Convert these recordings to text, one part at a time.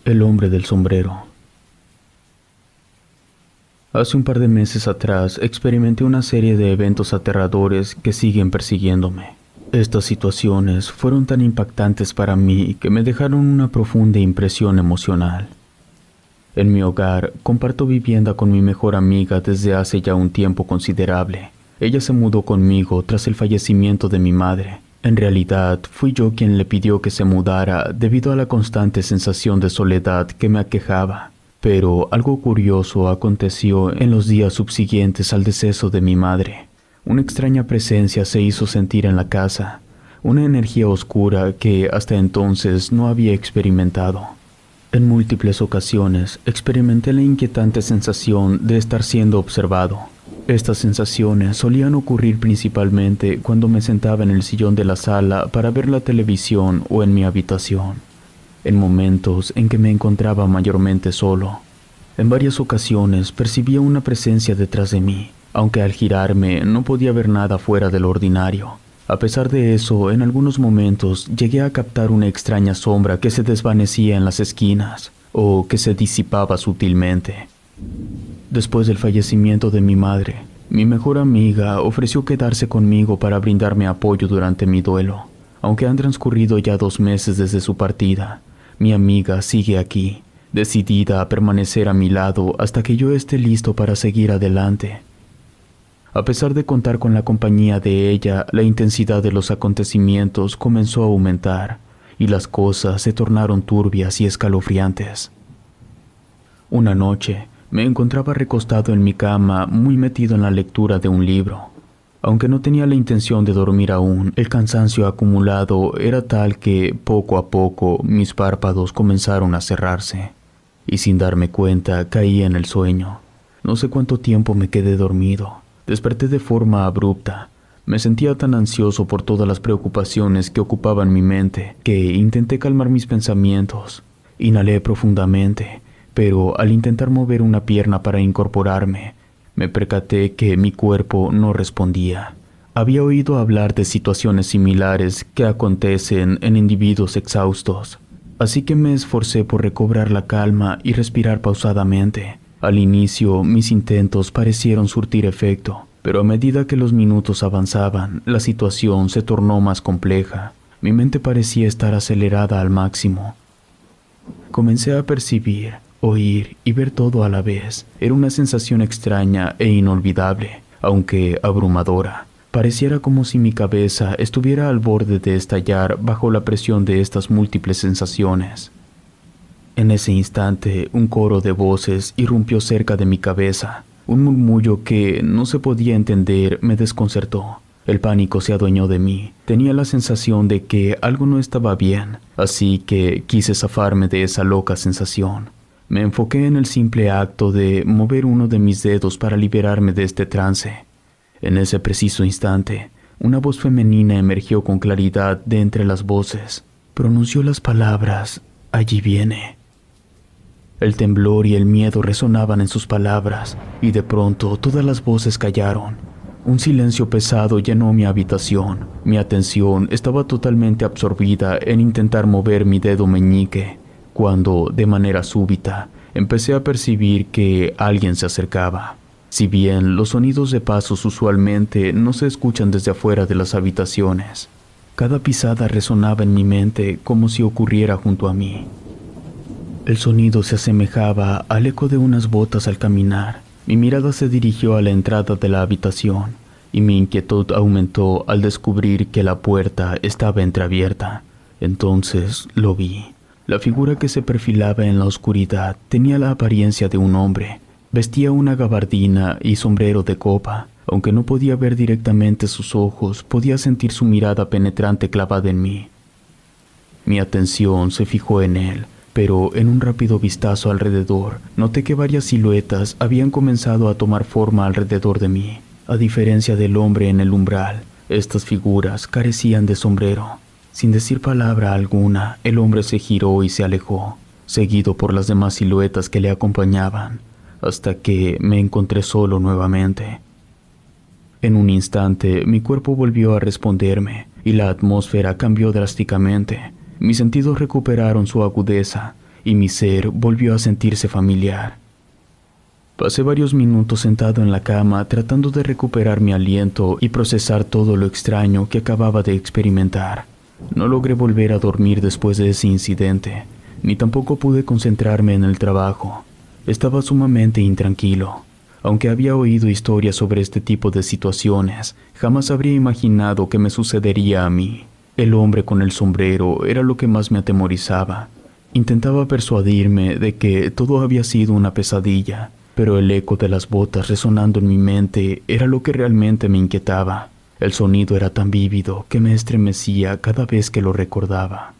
El hombre del sombrero. Hace un par de meses atrás experimenté una serie de eventos aterradores que siguen persiguiéndome. Estas situaciones fueron tan impactantes para mí que me dejaron una profunda impresión emocional. En mi hogar comparto vivienda con mi mejor amiga desde hace ya un tiempo considerable. Ella se mudó conmigo tras el fallecimiento de mi madre. En realidad, fui yo quien le pidió que se mudara debido a la constante sensación de soledad que me aquejaba. Pero algo curioso aconteció en los días subsiguientes al deceso de mi madre. Una extraña presencia se hizo sentir en la casa, una energía oscura que hasta entonces no había experimentado. En múltiples ocasiones experimenté la inquietante sensación de estar siendo observado. Estas sensaciones solían ocurrir principalmente cuando me sentaba en el sillón de la sala para ver la televisión o en mi habitación, en momentos en que me encontraba mayormente solo. En varias ocasiones percibía una presencia detrás de mí, aunque al girarme no podía ver nada fuera de lo ordinario. A pesar de eso, en algunos momentos llegué a captar una extraña sombra que se desvanecía en las esquinas o que se disipaba sutilmente. Después del fallecimiento de mi madre, mi mejor amiga ofreció quedarse conmigo para brindarme apoyo durante mi duelo. Aunque han transcurrido ya 2 meses desde su partida, mi amiga sigue aquí, decidida a permanecer a mi lado hasta que yo esté listo para seguir adelante. A pesar de contar con la compañía de ella, la intensidad de los acontecimientos comenzó a aumentar y las cosas se tornaron turbias y escalofriantes. Una noche, me encontraba recostado en mi cama, muy metido en la lectura de un libro. Aunque no tenía la intención de dormir aún, el cansancio acumulado era tal que, poco a poco, mis párpados comenzaron a cerrarse, y sin darme cuenta caí en el sueño. No sé cuánto tiempo me quedé dormido. Desperté de forma abrupta. Me sentía tan ansioso por todas las preocupaciones que ocupaban mi mente, que intenté calmar mis pensamientos. Inhalé profundamente, pero al intentar mover una pierna para incorporarme, me percaté que mi cuerpo no respondía. Había oído hablar de situaciones similares que acontecen en individuos exhaustos, así que me esforcé por recobrar la calma y respirar pausadamente. Al inicio, mis intentos parecieron surtir efecto, pero a medida que los minutos avanzaban, la situación se tornó más compleja. Mi mente parecía estar acelerada al máximo. Comencé a percibir, oír y ver todo a la vez. Era una sensación extraña e inolvidable, aunque abrumadora. Pareciera como si mi cabeza estuviera al borde de estallar bajo la presión de estas múltiples sensaciones. En ese instante, un coro de voces irrumpió cerca de mi cabeza. Un murmullo que no se podía entender me desconcertó. El pánico se adueñó de mí. Tenía la sensación de que algo no estaba bien, así que quise zafarme de esa loca sensación. Me enfoqué en el simple acto de mover uno de mis dedos para liberarme de este trance. En ese preciso instante, una voz femenina emergió con claridad de entre las voces. Pronunció las palabras: «Allí viene». El temblor y el miedo resonaban en sus palabras, y de pronto todas las voces callaron. Un silencio pesado llenó mi habitación. Mi atención estaba totalmente absorbida en intentar mover mi dedo meñique, cuando, de manera súbita, empecé a percibir que alguien se acercaba. Si bien los sonidos de pasos usualmente no se escuchan desde afuera de las habitaciones, cada pisada resonaba en mi mente como si ocurriera junto a mí. El sonido se asemejaba al eco de unas botas al caminar. Mi mirada se dirigió a la entrada de la habitación y mi inquietud aumentó al descubrir que la puerta estaba entreabierta. Entonces lo vi. La figura que se perfilaba en la oscuridad tenía la apariencia de un hombre. Vestía una gabardina y sombrero de copa. Aunque no podía ver directamente sus ojos, podía sentir su mirada penetrante clavada en mí. Mi atención se fijó en él. Pero en un rápido vistazo alrededor, noté que varias siluetas habían comenzado a tomar forma alrededor de mí. A diferencia del hombre en el umbral, estas figuras carecían de sombrero. Sin decir palabra alguna, el hombre se giró y se alejó, seguido por las demás siluetas que le acompañaban, hasta que me encontré solo nuevamente. En un instante, mi cuerpo volvió a responderme y la atmósfera cambió drásticamente. Mis sentidos recuperaron su agudeza y mi ser volvió a sentirse familiar. Pasé varios minutos sentado en la cama tratando de recuperar mi aliento y procesar todo lo extraño que acababa de experimentar. No logré volver a dormir después de ese incidente, ni tampoco pude concentrarme en el trabajo. Estaba sumamente intranquilo. Aunque había oído historias sobre este tipo de situaciones, jamás habría imaginado que me sucedería a mí. El hombre con el sombrero era lo que más me atemorizaba. Intentaba persuadirme de que todo había sido una pesadilla, pero el eco de las botas resonando en mi mente era lo que realmente me inquietaba. El sonido era tan vívido que me estremecía cada vez que lo recordaba.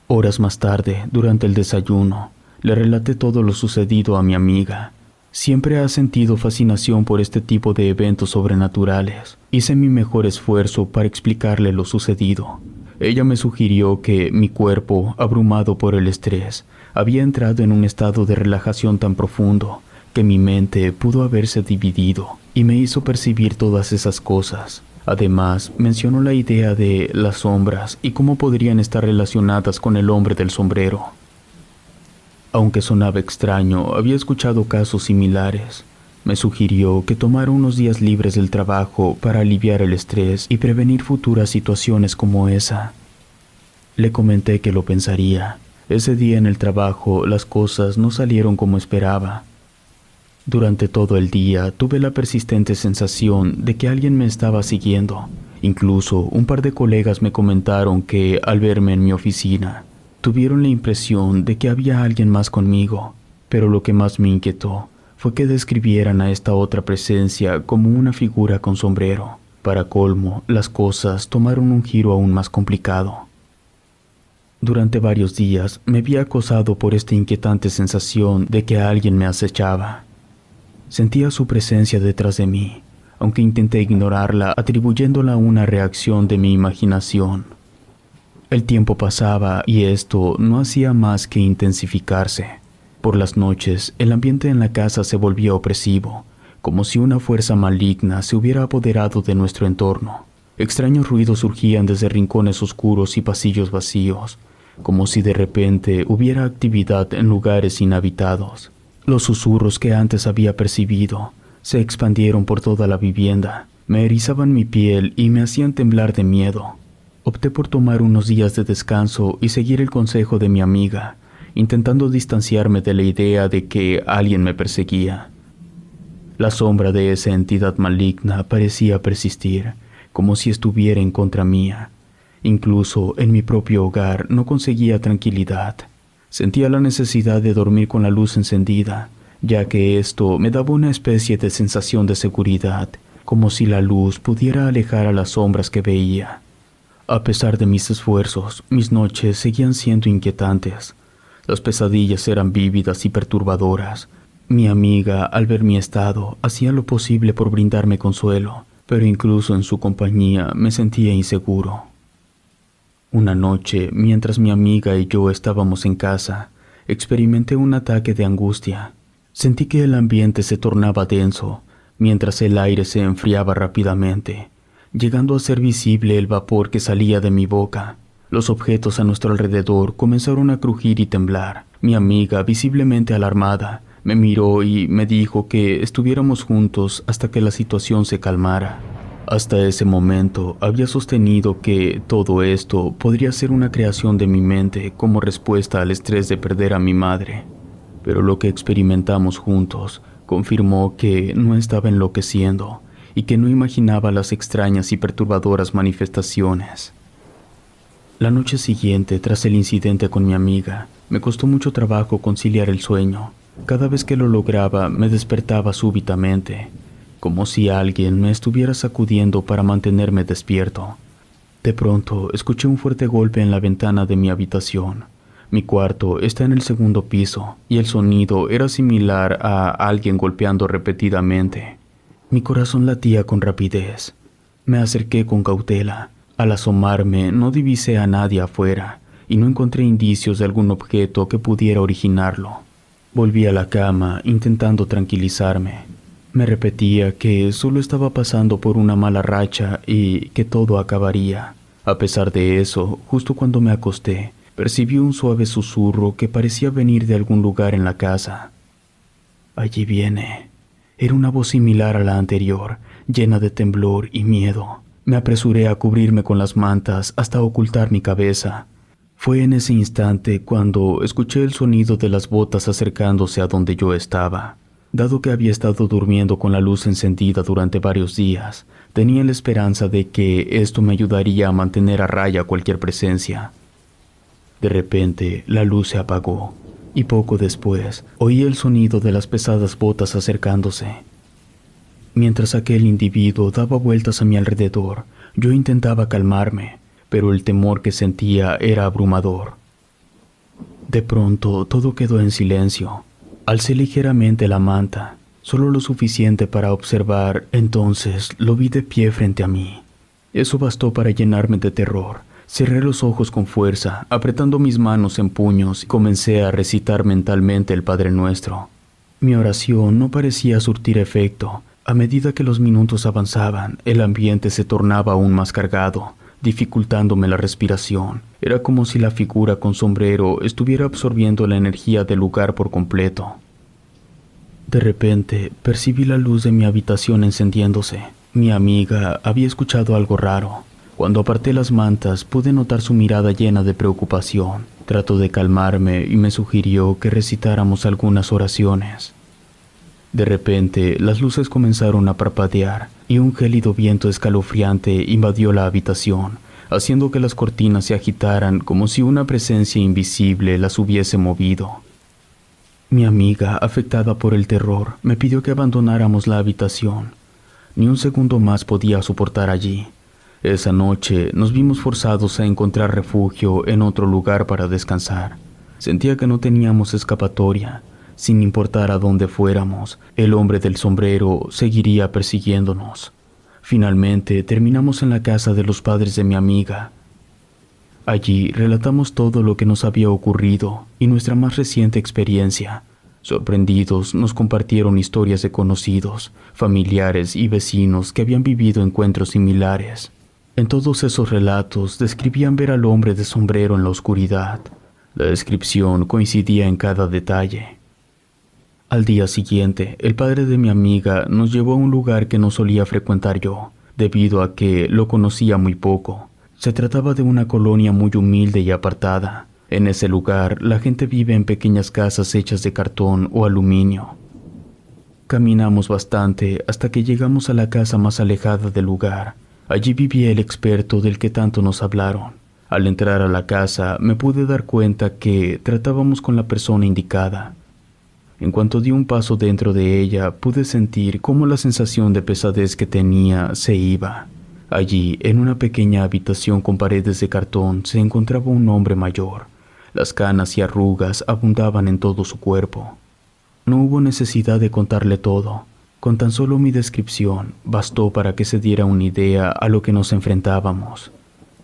Horas más tarde, durante el desayuno, le relaté todo lo sucedido a mi amiga. Siempre ha sentido fascinación por este tipo de eventos sobrenaturales. Hice mi mejor esfuerzo para explicarle lo sucedido. Ella me sugirió que mi cuerpo, abrumado por el estrés, había entrado en un estado de relajación tan profundo que mi mente pudo haberse dividido y me hizo percibir todas esas cosas. Además, mencionó la idea de las sombras y cómo podrían estar relacionadas con el hombre del sombrero. Aunque sonaba extraño, había escuchado casos similares. Me sugirió que tomara unos días libres del trabajo para aliviar el estrés y prevenir futuras situaciones como esa. Le comenté que lo pensaría. Ese día en el trabajo las cosas no salieron como esperaba. Durante todo el día tuve la persistente sensación de que alguien me estaba siguiendo. Incluso un par de colegas me comentaron que, al verme en mi oficina, tuvieron la impresión de que había alguien más conmigo. Pero lo que más me inquietó fue que describieran a esta otra presencia como una figura con sombrero. Para colmo, las cosas tomaron un giro aún más complicado. Durante varios días me vi acosado por esta inquietante sensación de que alguien me acechaba. Sentía su presencia detrás de mí, aunque intenté ignorarla atribuyéndola a una reacción de mi imaginación. El tiempo pasaba y esto no hacía más que intensificarse. Por las noches, el ambiente en la casa se volvía opresivo, como si una fuerza maligna se hubiera apoderado de nuestro entorno. Extraños ruidos surgían desde rincones oscuros y pasillos vacíos, como si de repente hubiera actividad en lugares inhabitados. Los susurros que antes había percibido se expandieron por toda la vivienda, me erizaban mi piel y me hacían temblar de miedo. Opté por tomar unos días de descanso y seguir el consejo de mi amiga, intentando distanciarme de la idea de que alguien me perseguía. La sombra de esa entidad maligna parecía persistir, como si estuviera en contra mía. Incluso en mi propio hogar no conseguía tranquilidad. Sentía la necesidad de dormir con la luz encendida, ya que esto me daba una especie de sensación de seguridad, como si la luz pudiera alejar a las sombras que veía. A pesar de mis esfuerzos, mis noches seguían siendo inquietantes. Las pesadillas eran vívidas y perturbadoras. Mi amiga, al ver mi estado, hacía lo posible por brindarme consuelo, pero incluso en su compañía me sentía inseguro. Una noche, mientras mi amiga y yo estábamos en casa, experimenté un ataque de angustia. Sentí que el ambiente se tornaba denso, mientras el aire se enfriaba rápidamente, llegando a ser visible el vapor que salía de mi boca. Los objetos a nuestro alrededor comenzaron a crujir y temblar. Mi amiga, visiblemente alarmada, me miró y me dijo que estuviéramos juntos hasta que la situación se calmara. Hasta ese momento había sostenido que todo esto podría ser una creación de mi mente como respuesta al estrés de perder a mi madre. Pero lo que experimentamos juntos confirmó que no estaba enloqueciendo y que no imaginaba las extrañas y perturbadoras manifestaciones. La noche siguiente, tras el incidente con mi amiga, me costó mucho trabajo conciliar el sueño. Cada vez que lo lograba, me despertaba súbitamente, como si alguien me estuviera sacudiendo para mantenerme despierto. De pronto, escuché un fuerte golpe en la ventana de mi habitación. Mi cuarto está en el segundo piso, y el sonido era similar a alguien golpeando repetidamente. Mi corazón latía con rapidez. Me acerqué con cautela. Al asomarme, no divisé a nadie afuera, y no encontré indicios de algún objeto que pudiera originarlo. Volví a la cama, intentando tranquilizarme. Me repetía que solo estaba pasando por una mala racha y que todo acabaría. A pesar de eso, justo cuando me acosté, percibí un suave susurro que parecía venir de algún lugar en la casa. «Allí viene». Era una voz similar a la anterior, llena de temblor y miedo. Me apresuré a cubrirme con las mantas hasta ocultar mi cabeza. Fue en ese instante cuando escuché el sonido de las botas acercándose a donde yo estaba. Dado que había estado durmiendo con la luz encendida durante varios días, tenía la esperanza de que esto me ayudaría a mantener a raya cualquier presencia. De repente, la luz se apagó, y poco después oí el sonido de las pesadas botas acercándose. Mientras aquel individuo daba vueltas a mi alrededor, yo intentaba calmarme, pero el temor que sentía era abrumador. De pronto, todo quedó en silencio. Alcé ligeramente la manta, solo lo suficiente para observar, entonces lo vi de pie frente a mí. Eso bastó para llenarme de terror. Cerré los ojos con fuerza, apretando mis manos en puños y comencé a recitar mentalmente el Padre Nuestro. Mi oración no parecía surtir efecto. A medida que los minutos avanzaban, el ambiente se tornaba aún más cargado, dificultándome la respiración. Era como si la figura con sombrero estuviera absorbiendo la energía del lugar por completo. De repente, percibí la luz de mi habitación encendiéndose. Mi amiga había escuchado algo raro. Cuando aparté las mantas, pude notar su mirada llena de preocupación. Trató de calmarme y me sugirió que recitáramos algunas oraciones. De repente, las luces comenzaron a parpadear y un gélido viento escalofriante invadió la habitación, haciendo que las cortinas se agitaran como si una presencia invisible las hubiese movido. Mi amiga, afectada por el terror, me pidió que abandonáramos la habitación. Ni un segundo más podía soportar allí. Esa noche nos vimos forzados a encontrar refugio en otro lugar para descansar. Sentía que no teníamos escapatoria. Sin importar a dónde fuéramos, el hombre del sombrero seguiría persiguiéndonos. Finalmente terminamos en la casa de los padres de mi amiga. Allí relatamos todo lo que nos había ocurrido y nuestra más reciente experiencia. Sorprendidos, nos compartieron historias de conocidos, familiares y vecinos que habían vivido encuentros similares. En todos esos relatos describían ver al hombre de sombrero en la oscuridad. La descripción coincidía en cada detalle. Al día siguiente, el padre de mi amiga nos llevó a un lugar que no solía frecuentar yo, debido a que lo conocía muy poco. Se trataba de una colonia muy humilde y apartada. En ese lugar, la gente vive en pequeñas casas hechas de cartón o aluminio. Caminamos bastante hasta que llegamos a la casa más alejada del lugar. Allí vivía el experto del que tanto nos hablaron. Al entrar a la casa, me pude dar cuenta que tratábamos con la persona indicada. En cuanto di un paso dentro de ella, pude sentir cómo la sensación de pesadez que tenía se iba. Allí, en una pequeña habitación con paredes de cartón, se encontraba un hombre mayor. Las canas y arrugas abundaban en todo su cuerpo. No hubo necesidad de contarle todo. Con tan solo mi descripción, bastó para que se diera una idea a lo que nos enfrentábamos.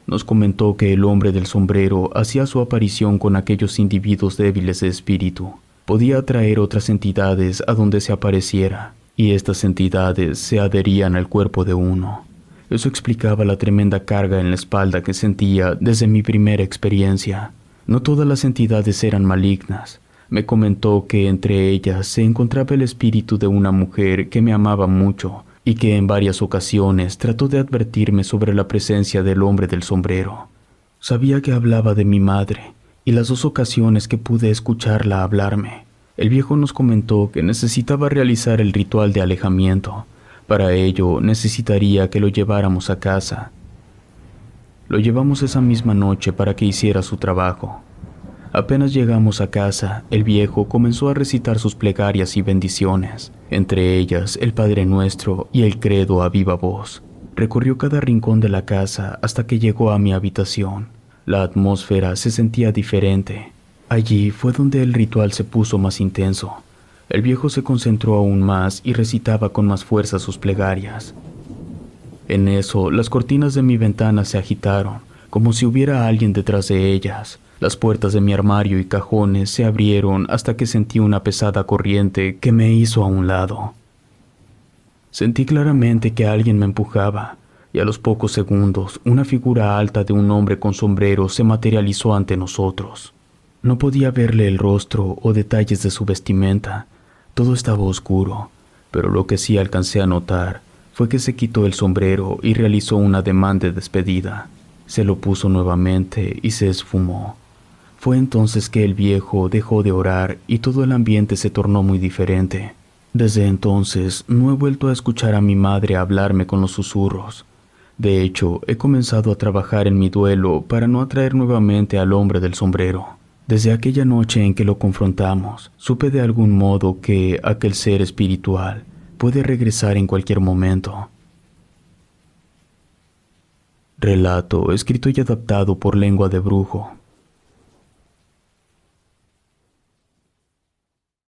Nos comentó que el hombre del sombrero hacía su aparición con aquellos individuos débiles de espíritu. Podía atraer otras entidades a donde se apareciera, y estas entidades se adherían al cuerpo de uno. Eso explicaba la tremenda carga en la espalda que sentía desde mi primera experiencia. No todas las entidades eran malignas. Me comentó que entre ellas se encontraba el espíritu de una mujer que me amaba mucho y que en varias ocasiones trató de advertirme sobre la presencia del hombre del sombrero. Sabía que hablaba de mi madre, y las 2 ocasiones que pude escucharla hablarme, el viejo nos comentó que necesitaba realizar el ritual de alejamiento. Para ello necesitaría que lo lleváramos a casa. Lo llevamos esa misma noche para que hiciera su trabajo. Apenas llegamos a casa, el viejo comenzó a recitar sus plegarias y bendiciones, entre ellas el Padre Nuestro y el credo a viva voz. Recorrió cada rincón de la casa hasta que llegó a mi habitación. La atmósfera se sentía diferente. Allí fue donde el ritual se puso más intenso. El viejo se concentró aún más y recitaba con más fuerza sus plegarias. En eso, las cortinas de mi ventana se agitaron, como si hubiera alguien detrás de ellas. Las puertas de mi armario y cajones se abrieron hasta que sentí una pesada corriente que me hizo a un lado. Sentí claramente que alguien me empujaba. y a los pocos segundos una figura alta de un hombre con sombrero se materializó ante nosotros. No podía verle el rostro o detalles de su vestimenta, todo estaba oscuro, pero lo que sí alcancé a notar fue que se quitó el sombrero y realizó un ademán de despedida. Se lo puso nuevamente y se esfumó. Fue entonces que el viejo dejó de orar y todo el ambiente se tornó muy diferente. Desde entonces no he vuelto a escuchar a mi madre hablarme con los susurros. De hecho, he comenzado a trabajar en mi duelo para no atraer nuevamente al hombre del sombrero. Desde aquella noche en que lo confrontamos, supe de algún modo que aquel ser espiritual puede regresar en cualquier momento. Relato escrito y adaptado por Lengua de Brujo.